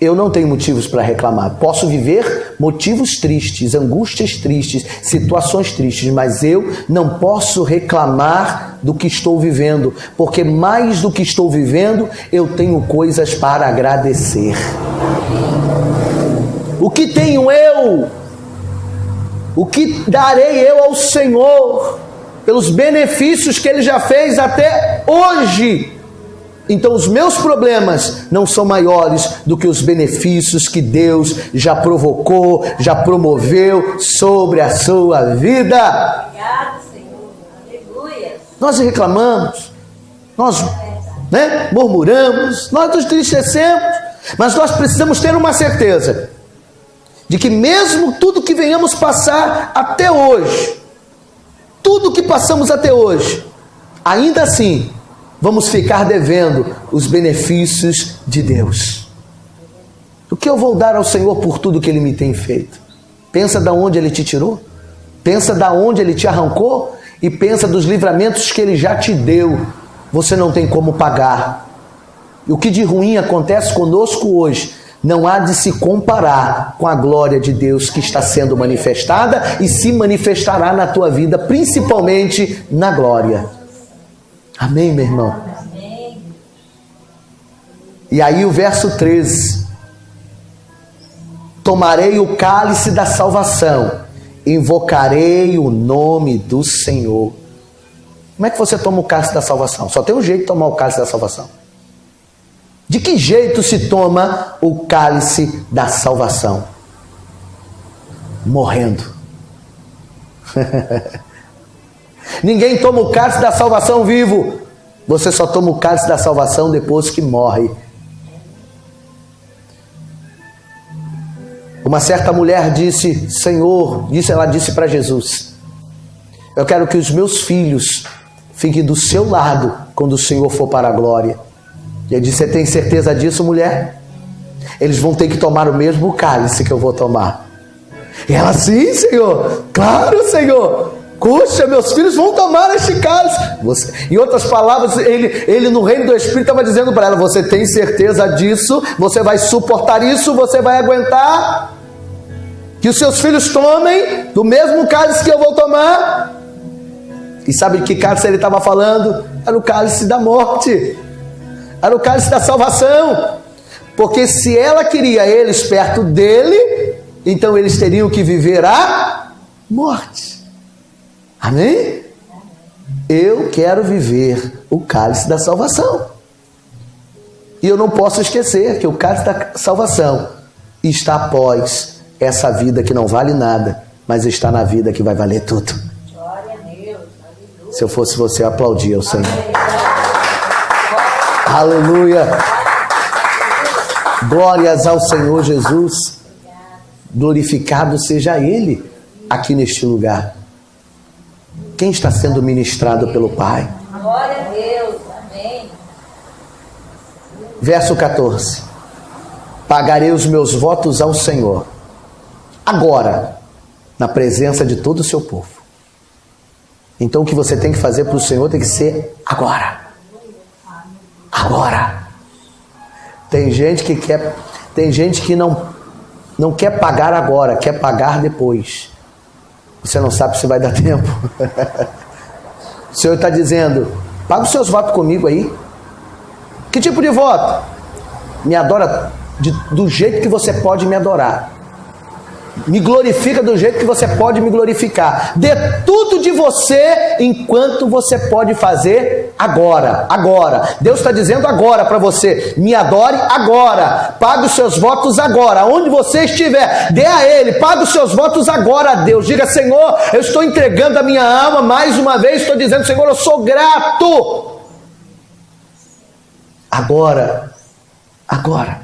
Eu não tenho motivos para reclamar. Posso viver motivos tristes, angústias tristes, situações tristes, mas eu não posso reclamar do que estou vivendo, porque mais do que estou vivendo, eu tenho coisas para agradecer. O que tenho eu? O que darei eu ao Senhor pelos benefícios que Ele já fez até hoje? Então os meus problemas não são maiores do que os benefícios que Deus já provocou, já promoveu sobre a sua vida. Obrigado, Senhor. Aleluia. Nós reclamamos, nós murmuramos, nós nos entristecemos, mas nós precisamos ter uma certeza de que mesmo tudo que venhamos passar até hoje, tudo que passamos até hoje, ainda assim, vamos ficar devendo os benefícios de Deus. O que eu vou dar ao Senhor por tudo que Ele me tem feito? Pensa de onde Ele te tirou, pensa de onde Ele te arrancou e pensa dos livramentos que Ele já te deu. Você não tem como pagar. E o que de ruim acontece conosco hoje não há de se comparar com a glória de Deus que está sendo manifestada e se manifestará na tua vida, principalmente na glória. Amém, meu irmão? Amém. E aí o verso 13: tomarei o cálice da salvação, invocarei o nome do Senhor. Como é que você toma o cálice da salvação? Só tem um jeito de tomar o cálice da salvação. De que jeito se toma o cálice da salvação? Morrendo. Ninguém toma o cálice da salvação vivo. Você só toma o cálice da salvação depois que morre. Uma certa mulher disse: Senhor, ela disse para Jesus: eu quero que os meus filhos fiquem do seu lado quando o Senhor for para a glória. E ele disse: você tem certeza disso, mulher? Eles vão ter que tomar o mesmo cálice que eu vou tomar. E ela: sim, Senhor, claro, Senhor. Puxa, meus filhos vão tomar este cálice. Em outras palavras, ele no reino do Espírito estava dizendo para ela: você tem certeza disso? Você vai suportar isso? Você vai aguentar? Que os seus filhos tomem do mesmo cálice que eu vou tomar. E sabe de que cálice ele estava falando? Era o cálice da morte. Era o cálice da salvação. Porque se ela queria eles perto dele, então eles teriam que viver a morte. Amém? Eu quero viver o cálice da salvação. E eu não posso esquecer que o cálice da salvação está após essa vida que não vale nada, mas está na vida que vai valer tudo. Glória a Deus. Aleluia. Se eu fosse você, eu aplaudia o Senhor. Aleluia. Glórias ao Senhor Jesus. Glorificado seja Ele aqui neste lugar. Quem está sendo ministrado pelo Pai? Glória a Deus. Amém. Verso 14. Pagarei os meus votos ao Senhor, agora, na presença de todo o seu povo. Então o que você tem que fazer para o Senhor tem que ser agora. Agora. Tem gente que não quer pagar agora, quer pagar depois. Você não sabe se vai dar tempo. O Senhor está dizendo: paga os seus votos comigo aí. Que tipo de voto? Me adora do jeito que você pode me adorar. Me glorifica do jeito que você pode me glorificar. Dê tudo de você enquanto você pode fazer agora. Agora. Deus está dizendo agora para você. Me adore agora. Pague os seus votos agora. Onde você estiver, dê a Ele. Pague os seus votos agora a Deus. Diga: Senhor, eu estou entregando a minha alma. Mais uma vez estou dizendo: Senhor, eu sou grato. Agora. Agora.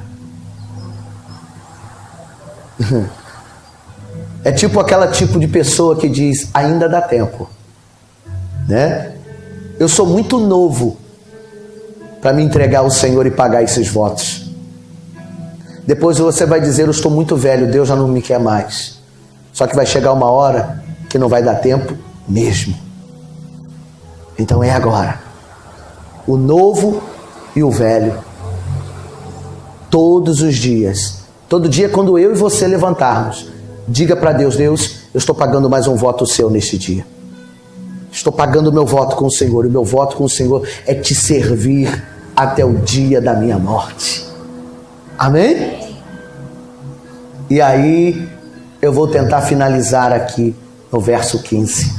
É tipo aquela tipo de pessoa que diz: ainda dá tempo, né? Eu sou muito novo para me entregar ao Senhor e pagar esses votos. Depois você vai dizer: eu estou muito velho, Deus já não me quer mais. Só que vai chegar uma hora que não vai dar tempo mesmo. Então é agora. O novo e o velho. Todos os dias. Todo dia, quando eu e você levantarmos, diga para Deus: Deus, eu estou pagando mais um voto seu neste dia. Estou pagando o meu voto com o Senhor. E o meu voto com o Senhor é te servir até o dia da minha morte. Amém? E aí, eu vou tentar finalizar aqui no verso 15.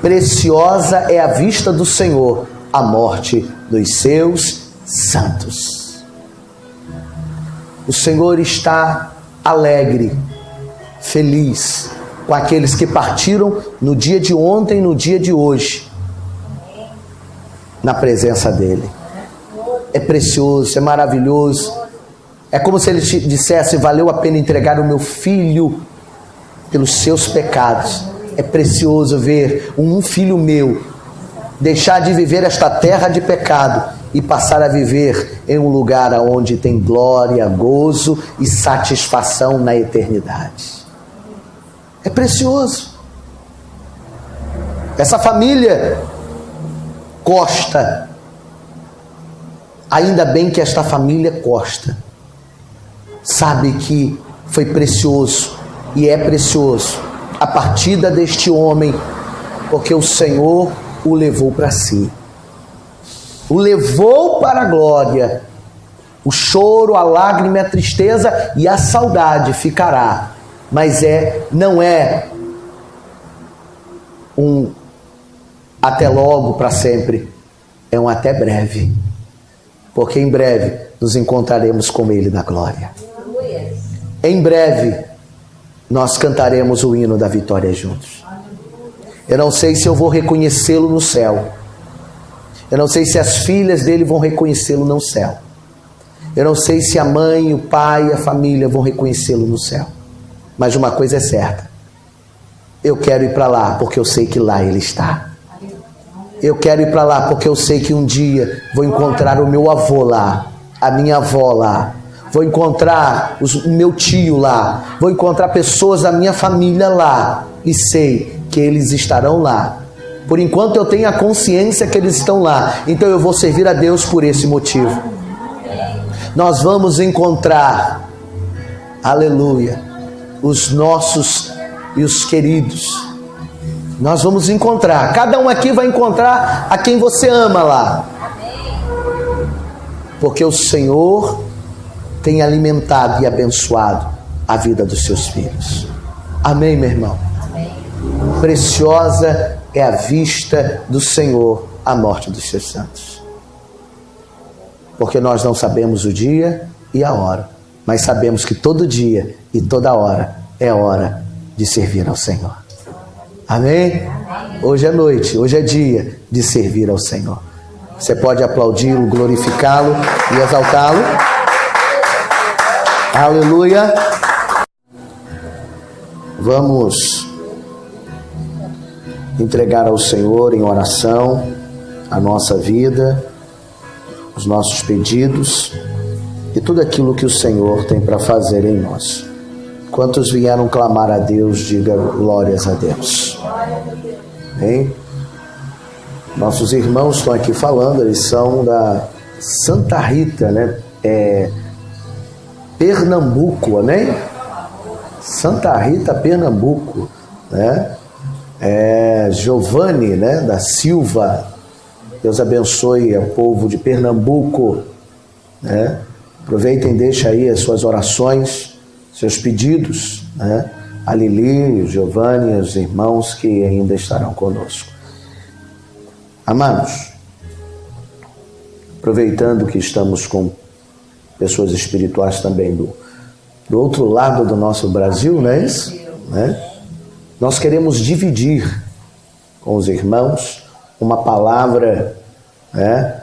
Preciosa é a vista do Senhor a morte dos seus santos. O Senhor está alegre, feliz com aqueles que partiram no dia de ontem e no dia de hoje, na presença dEle. É precioso, é maravilhoso. É como se Ele te dissesse: valeu a pena entregar o meu filho pelos seus pecados. É precioso ver um filho meu deixar de viver esta terra de pecado e passar a viver em um lugar onde tem glória, gozo e satisfação na eternidade. É precioso. Essa família Costa, ainda bem que esta família Costa sabe que foi precioso e é precioso a partida deste homem, porque o Senhor o levou para si. O levou para a glória. O choro, a lágrima, a tristeza e a saudade ficará. Mas não é um até logo para sempre. É um até breve. Porque em breve nos encontraremos com Ele na glória. Em breve nós cantaremos o hino da vitória juntos. Eu não sei se eu vou reconhecê-lo no céu. Eu não sei se as filhas dele vão reconhecê-lo no céu. Eu não sei se a mãe, o pai, a família vão reconhecê-lo no céu. Mas uma coisa é certa: eu quero ir para lá porque eu sei que lá ele está. Eu quero ir para lá porque eu sei que um dia vou encontrar o meu avô lá, a minha avó lá, vou encontrar o meu tio lá, vou encontrar pessoas da minha família lá, e sei que eles estarão lá. Por enquanto eu tenho a consciência que eles estão lá, então eu vou servir a Deus por esse motivo. Nós vamos encontrar, aleluia, os nossos e os queridos. Nós vamos encontrar, cada um aqui vai encontrar a quem você ama lá. Porque o Senhor tem alimentado e abençoado a vida dos seus filhos. Amém, meu irmão? Amém. Preciosa é a vista do Senhor a morte dos seus santos. Porque nós não sabemos o dia e a hora, mas sabemos que todo dia e toda hora é hora de servir ao Senhor. Amém? Hoje é noite, hoje é dia de servir ao Senhor. Você pode aplaudi-lo, glorificá-lo e exaltá-lo. Aleluia. Vamos entregar ao Senhor em oração a nossa vida, os nossos pedidos e tudo aquilo que o Senhor tem para fazer em nós. Quantos vieram clamar a Deus, diga glórias a Deus. Amém? Nossos irmãos estão aqui falando, eles são da Santa Rita, né? Pernambuco, amém? Santa Rita, Pernambuco, né? Giovanni, né? Da Silva. Deus abençoe o povo de Pernambuco, né? Aproveitem, deixa aí as suas orações, seus pedidos, né? A Lili, o Giovanni, os irmãos que ainda estarão conosco. Amados, aproveitando que estamos com pessoas espirituais também do outro lado do nosso Brasil, não é isso? Né? Nós queremos dividir com os irmãos uma palavra, né,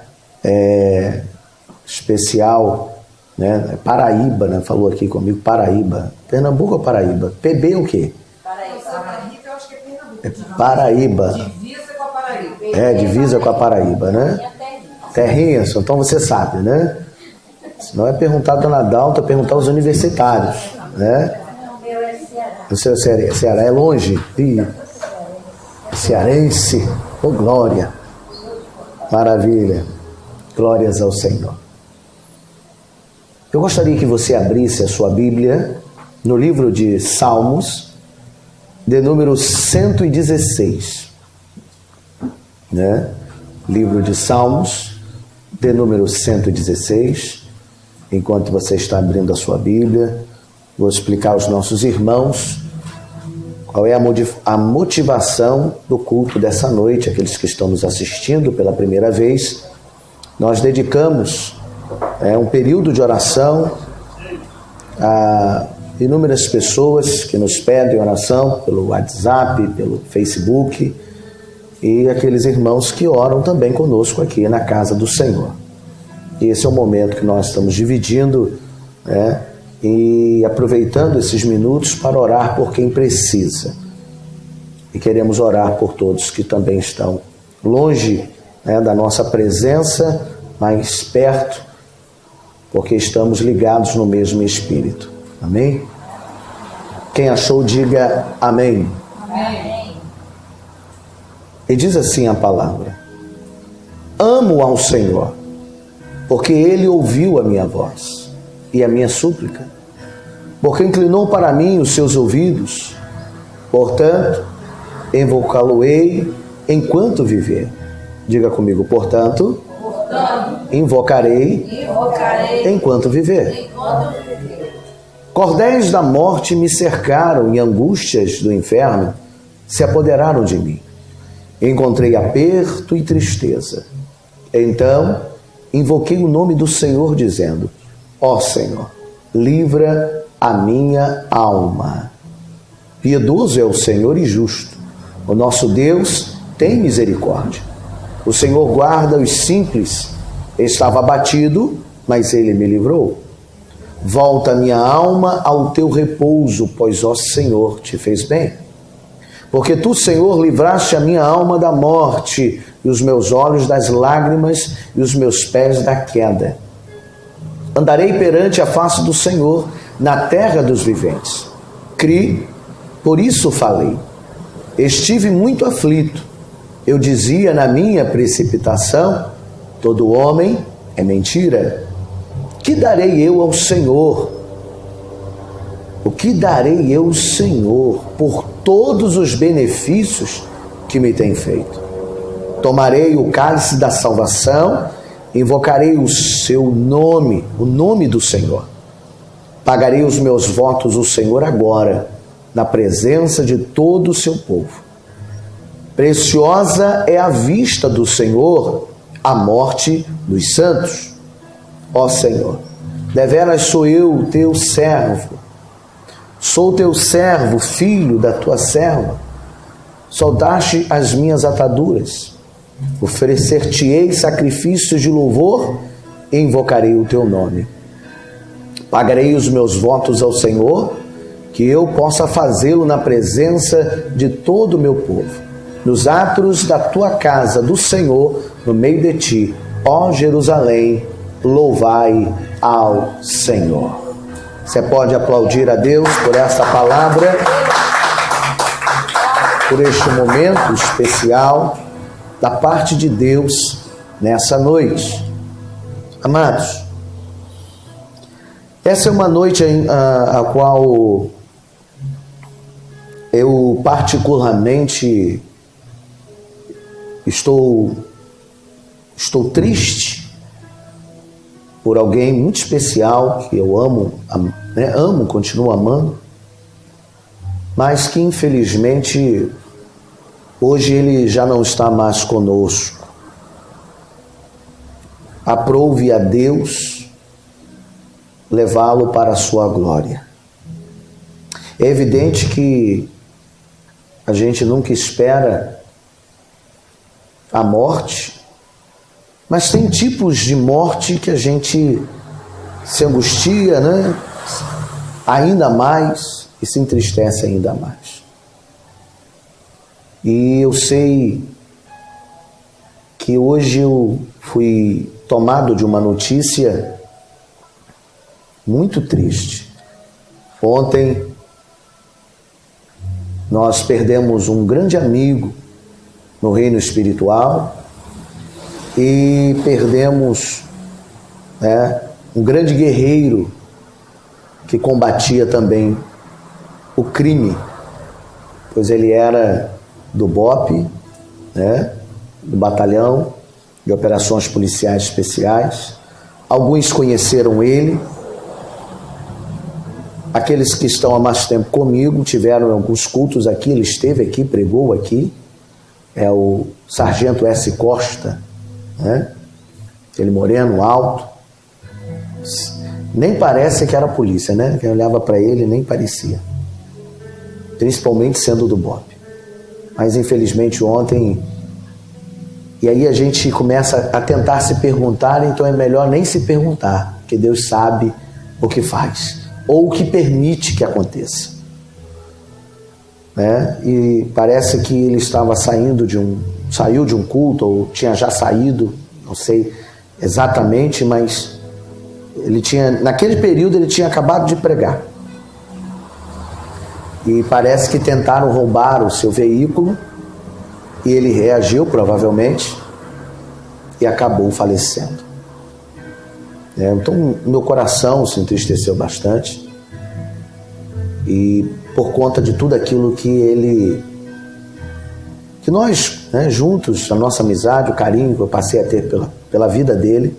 especial, né? Paraíba, né? Falou aqui comigo, Paraíba. Pernambuco ou Paraíba? PB é o quê? Paraíba. Eu acho que é Pernambuco. É Paraíba. Divisa com a Paraíba. Divisa com a Paraíba, né? Terrinha, então você sabe, né? Se não é perguntar a Dona Dalta, é perguntar aos universitários, né? O meu é Ceará. O seu Ceará é longe? Cearense, oh glória, maravilha, glórias ao Senhor. Eu gostaria que você abrisse a sua Bíblia no livro de Salmos, de número 116, né? Livro de Salmos, de número 116. Enquanto você está abrindo a sua Bíblia, vou explicar aos nossos irmãos qual é a motivação do culto dessa noite, aqueles que estão nos assistindo pela primeira vez. Nós dedicamos um período de oração a inúmeras pessoas que nos pedem oração pelo WhatsApp, pelo Facebook, e aqueles irmãos que oram também conosco aqui na casa do Senhor. E esse é o momento que nós estamos dividindo, né, e aproveitando esses minutos para orar por quem precisa. E queremos orar por todos que também estão longe, né, da nossa presença, mas perto, porque estamos ligados no mesmo Espírito. Amém? Quem achou, diga amém. Amém. E diz assim a palavra: amo ao Senhor, porque Ele ouviu a minha voz e a minha súplica, porque inclinou para mim os seus ouvidos. Portanto, invocá-lo-ei enquanto viver. Diga comigo, portanto, invocarei enquanto viver. Cordéis da morte me cercaram e angústias do inferno se apoderaram de mim. Encontrei aperto e tristeza. Então, invoquei o nome do Senhor, dizendo: ó Senhor, livra a minha alma. Piedoso é o Senhor e justo. O nosso Deus tem misericórdia. O Senhor guarda os simples. Estava abatido, mas Ele me livrou. Volta a minha alma ao teu repouso, pois, ó Senhor, te fez bem. Porque tu, Senhor, livraste a minha alma da morte, e os meus olhos das lágrimas, e os meus pés da queda. Andarei perante a face do Senhor, na terra dos viventes. Cri, por isso falei. Estive muito aflito. Eu dizia na minha precipitação: todo homem é mentira. Que darei eu ao Senhor O que darei eu, Senhor, por todos os benefícios que me tem feito? Tomarei o cálice da salvação, invocarei o seu nome, o nome do Senhor. Pagarei os meus votos ao Senhor agora, na presença de todo o seu povo. Preciosa é a vista do Senhor a morte dos santos. Ó Senhor, deveras sou eu, teu servo. Sou teu servo, filho da tua serva. Soltaste as minhas ataduras. Oferecer-te-ei sacrifícios de louvor e invocarei o teu nome. Pagarei os meus votos ao Senhor, que eu possa fazê-lo na presença de todo o meu povo, nos átrios da tua casa, do Senhor, no meio de ti, ó Jerusalém, louvai ao Senhor. Você pode aplaudir a Deus por essa palavra, por este momento especial da parte de Deus nessa noite. Amados, essa é uma noite a qual eu particularmente estou triste por alguém muito especial que eu amo, continuo amando, mas que infelizmente hoje ele já não está mais conosco. Aprove a Deus levá-lo para a sua glória. É evidente que a gente nunca espera a morte, mas tem tipos de morte que a gente se angustia, né? Ainda mais e se entristece ainda mais. E eu sei que hoje eu fui tomado de uma notícia muito triste. Ontem nós perdemos um grande amigo no reino espiritual e perdemos um grande guerreiro que combatia também o crime, pois ele era do BOPE, do Batalhão de Operações Policiais Especiais. Alguns conheceram ele. Aqueles que estão há mais tempo comigo tiveram alguns cultos aqui, ele esteve aqui, pregou aqui. É o Sargento S. Costa, aquele moreno alto. Nem parece que era polícia, né? Quem olhava para ele nem parecia. Principalmente sendo do BOPE. Mas infelizmente ontem... E aí a gente começa a tentar se perguntar, então é melhor nem se perguntar, porque Deus sabe o que faz, ou o que permite que aconteça. E parece que ele estava saiu de um culto, ou tinha já saído, não sei exatamente, mas naquele período ele tinha acabado de pregar. E parece que tentaram roubar o seu veículo, e ele reagiu provavelmente, e acabou falecendo. Então meu coração se entristeceu bastante, e por conta de tudo aquilo que nós, juntos, a nossa amizade, o carinho que eu passei a ter pela vida dele,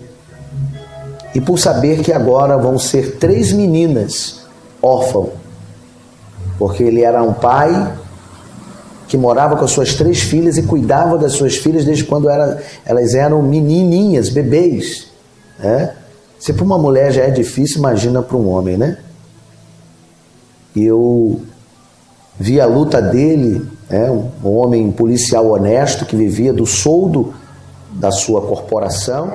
e por saber que agora vão ser 3 meninas órfãos, porque ele era um pai que morava com as suas 3 filhas e cuidava das suas filhas desde quando elas eram menininhas, bebês. Se para uma mulher já é difícil, imagina para um homem, né? E eu vi a luta dele, um homem policial honesto que vivia do soldo da sua corporação.